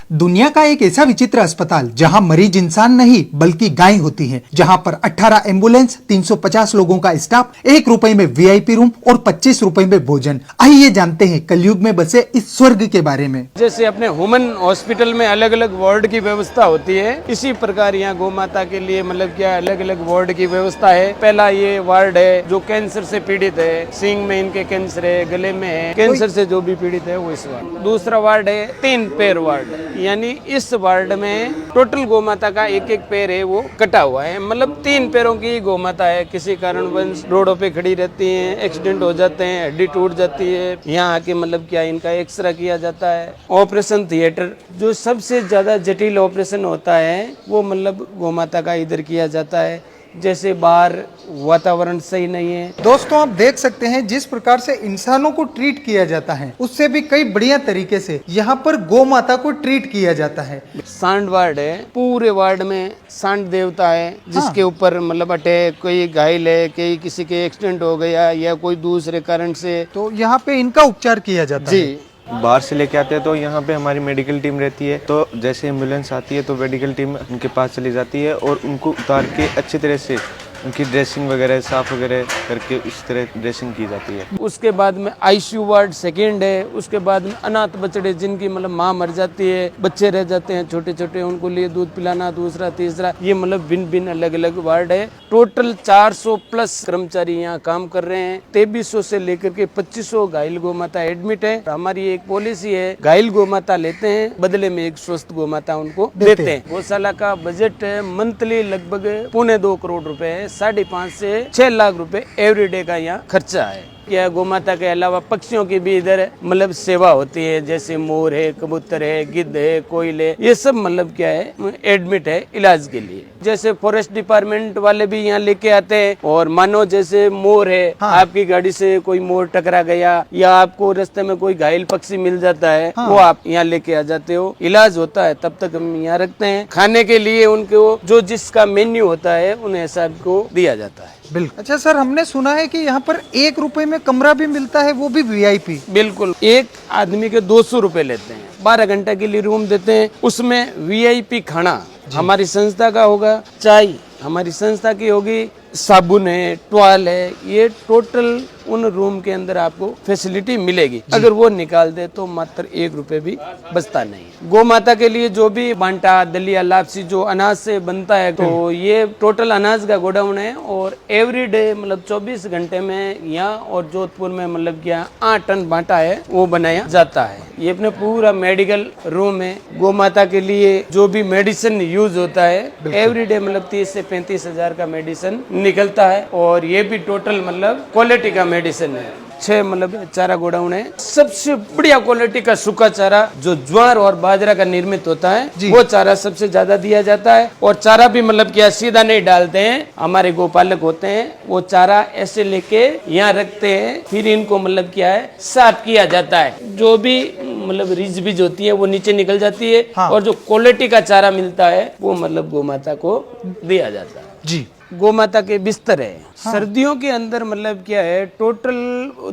दुनिया का एक ऐसा विचित्र अस्पताल जहां मरीज इंसान नहीं बल्कि गाय होती है, जहां पर 18 एम्बुलेंस, 350 लोगों का स्टाफ, 1 रुपए में वीआईपी रूम और 25 रुपए में भोजन। आइए जानते हैं कलयुग में बसे इस स्वर्ग के बारे में। जैसे अपने ह्यूमन हॉस्पिटल में अलग अलग वार्ड की व्यवस्था होती है, इसी प्रकार यहाँ गौ माता के लिए मतलब क्या अलग अलग वार्ड की व्यवस्था है। पहला ये वार्ड है जो कैंसर से पीड़ित है, सींग में इनके कैंसर है, गले में है, कैंसर से जो भी पीड़ित है वो इस वार्ड। दूसरा वार्ड है 3 पैर वार्ड, यानी इस वार्ड में टोटल गौ माता का एक एक पैर है वो कटा हुआ है, मतलब 3 पैरों की गौ माता है। किसी कारणवश रोडों पे खड़ी रहती हैं, एक्सीडेंट हो जाते हैं, हड्डी टूट जाती है, यहाँ आके मतलब क्या इनका एक्सरे किया जाता है। ऑपरेशन थिएटर जो सबसे ज्यादा जटिल ऑपरेशन होता है वो मतलब गौ माता का इधर किया जाता है। जैसे बाहर वातावरण सही नहीं है। दोस्तों आप देख सकते हैं जिस प्रकार से इंसानों को ट्रीट किया जाता है उससे भी कई बढ़िया तरीके से यहाँ पर गौ माता को ट्रीट किया जाता है। सांड वार्ड है, पूरे वार्ड में सांड देवता है जिसके ऊपर मतलब अटैक, कोई घायल है, कोई किसी के एक्सीडेंट हो गया या कोई दूसरे कारण से, तो यहाँ पे इनका उपचार किया जाता है। जी बाहर से लेके आते हैं तो यहाँ पे हमारी मेडिकल टीम रहती है, तो जैसे एम्बुलेंस आती है तो मेडिकल टीम उनके पास चली जाती है और उनको उतार के अच्छी तरह से उनकी ड्रेसिंग वगैरह साफ वगैरह करके इस तरह ड्रेसिंग की जाती है। उसके बाद में आईसीयू वार्ड सेकेंड है। उसके बाद में अनाथ बच्चे जिनकी मतलब माँ मर जाती है, बच्चे रह जाते हैं छोटे छोटे, उनको लिए दूध पिलाना, दूसरा तीसरा, ये मतलब भिन्न भिन्न अलग अलग वार्ड है। टोटल 400 प्लस कर्मचारी यहाँ काम कर रहे हैं। 2300 से लेकर के 2500 घायल गौ माता एडमिट है। हमारी एक पॉलिसी है, घायल गौ माता लेते हैं, बदले में एक स्वस्थ गौ माता उनको देते हैं। गौशाला का बजट मंथली लगभग 1.25 करोड़ रुपए है। 5.5 से 6 लाख रुपए एवरीडे का यहाँ खर्चा है। क्या गौ माता के अलावा पक्षियों की भी इधर मतलब सेवा होती है, जैसे मोर है, कबूतर है, गिद्ध है, कोयल है, ये सब मतलब क्या है एडमिट है इलाज के लिए। जैसे फॉरेस्ट डिपार्टमेंट वाले भी यहाँ लेके आते हैं, और मानो जैसे मोर है, आपकी गाड़ी से कोई मोर टकरा गया या आपको रास्ते में कोई घायल पक्षी मिल जाता है, वो आप यहाँ लेके आ जाते हो, इलाज होता है, तब तक हम यहाँ रखते हैं। खाने के लिए उनको जो जिसका मेन्यू होता है उन्हें सबको दिया जाता है। बिल्कुल। अच्छा सर, हमने सुना है कि यहाँ पर 1 रुपए में कमरा भी मिलता है, वो भी वीआईपी। बिल्कुल, एक आदमी के 200 रुपए लेते हैं, 12 घंटे के लिए रूम देते हैं। उसमें वीआईपी खाना हमारी संस्था का होगा, चाय हमारी संस्था की होगी, साबुन है, टॉवल है, ये टोटल उन रूम के अंदर आपको फैसिलिटी मिलेगी। अगर वो निकाल दे तो मात्र 1 रुपए भी बचता नहीं। गौ माता के लिए जो भी बांटा, दलिया, लापसी जो अनाज से बनता है, तो ये टोटल अनाज का गोडाउन है, और एवरीडे मतलब 24 घंटे में यहाँ और जोधपुर में मतलब क्या 8 टन बांटा है वो बनाया जाता है। ये अपने पूरा मेडिकल रूम है। गौ माता के लिए जो भी मेडिसिन यूज होता है एवरीडे मतलब 30 से 35 हजार का मेडिसिन निकलता है, और ये भी टोटल मतलब क्वालिटी का मेडिसिन है। 6 मतलब चारा गोडाउन है। सबसे बढ़िया क्वालिटी का सूखा चारा जो ज्वार और बाजरा का निर्मित होता है वो चारा सबसे ज्यादा दिया जाता है। और चारा भी मतलब क्या सीधा नहीं डालते हैं, हमारे गोपालक होते हैं, वो चारा ऐसे लेके यहाँ रखते हैं, फिर इनको मतलब क्या है साफ किया जाता है। जो भी मतलब रिज बीज होती है वो नीचे निकल जाती है, और जो क्वालिटी का चारा मिलता है वो मतलब गौ माता को दिया जाता है। जी, गौ माता के बिस्तर है। सर्दियों के अंदर मतलब क्या है, टोटल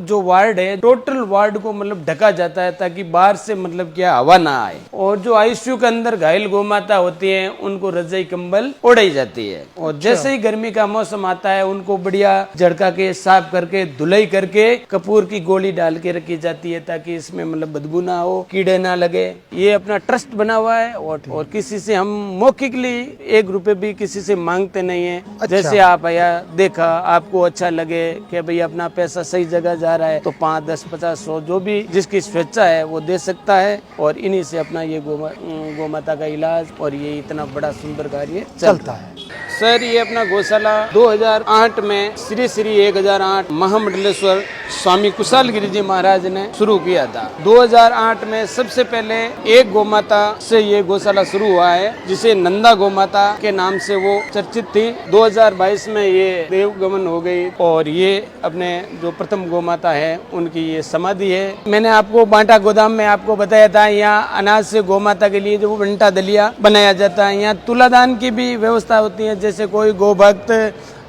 जो वार्ड है, टोटल वार्ड को मतलब ढका जाता है ताकि बाहर से मतलब क्या हवा ना आए। और जो आईसीयू के अंदर घायल गौ माता होती है उनको रजाई कंबल ओढ़ाई जाती है। और जैसे ही गर्मी का मौसम आता है उनको बढ़िया झड़का के साफ करके धुलाई करके कपूर की गोली डाल के रखी जाती है ताकि इसमें मतलब बदबू ना हो, कीड़े ना लगे। ये अपना ट्रस्ट बना हुआ है, और किसी से हम मौखिकली 1 रुपए भी किसी से मांगते नहीं है। जैसे आप आया देखा, आपको अच्छा लगे कि भाई अपना पैसा सही जगह जा रहा है, तो 5, 10, 50, 100 जो भी जिसकी स्वेच्छा है वो दे सकता है, और इन्हीं से अपना ये गौ माता का इलाज और ये इतना बड़ा सुंदर कार्य चलता है। सर, ये अपना गौशाला 2008 में श्री श्री 1008 महामंडलेश्वर स्वामी कुशाल गिरी जी महाराज ने शुरू किया था। 2008 में सबसे पहले एक गौ माता से ये गौशाला शुरू हुआ है, जिसे नंदा गौ माता के नाम से वो चर्चित थी। 2022 में ये देवगमन हो गई, और ये अपने जो प्रथम गौ माता है उनकी ये समाधि है। मैंने आपको बांटा गोदाम में आपको बताया था, यहाँ अनाज से गौ माता के लिए जो बंटा दलिया बनाया जाता है। यहाँ तुलादान की भी व्यवस्था होती है, जैसे कोई गौ भक्त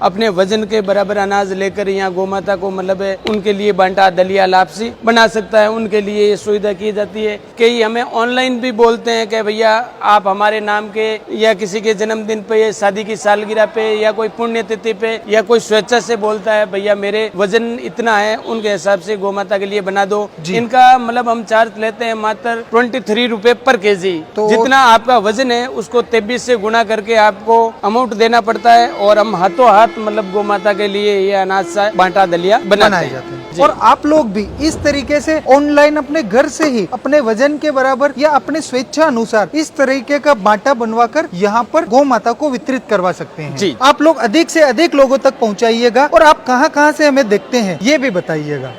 अपने वजन के बराबर अनाज लेकर यहाँ गौ माता को मतलब उनके लिए बांटा, दलिया, लापसी बना सकता है, उनके लिए ये सुविधा की जाती है। कई हमें ऑनलाइन भी बोलते हैं कि भैया आप हमारे नाम के या किसी के जन्मदिन पे, शादी की सालगिरह पे या कोई पुण्यतिथि पे या कोई स्वेच्छा से बोलता है भैया मेरे वजन इतना है, उनके हिसाब से गौ माता के लिए बना दो। इनका मतलब हम चार्ज लेते हैं मात्र 23 रुपए पर केजी। तो जितना आपका वजन है उसको 23 से गुना करके आपको अमाउंट देना पड़ता है और हम हाथों हाथ मतलब गौ माता के लिए ये अनाज सा बांटा, दलिया बनाए जाते हैं। और आप लोग भी इस तरीके से ऑनलाइन अपने घर से ही अपने वजन के बराबर या अपने स्वेच्छा अनुसार इस तरीके का बांटा बनवाकर यहाँ पर गौ माता को वितरित करवा सकते हैं। जी। आप लोग अधिक से अधिक लोगों तक पहुँचाइएगा और आप कहाँ कहाँ से हमें देखते हैं ये भी बताइएगा।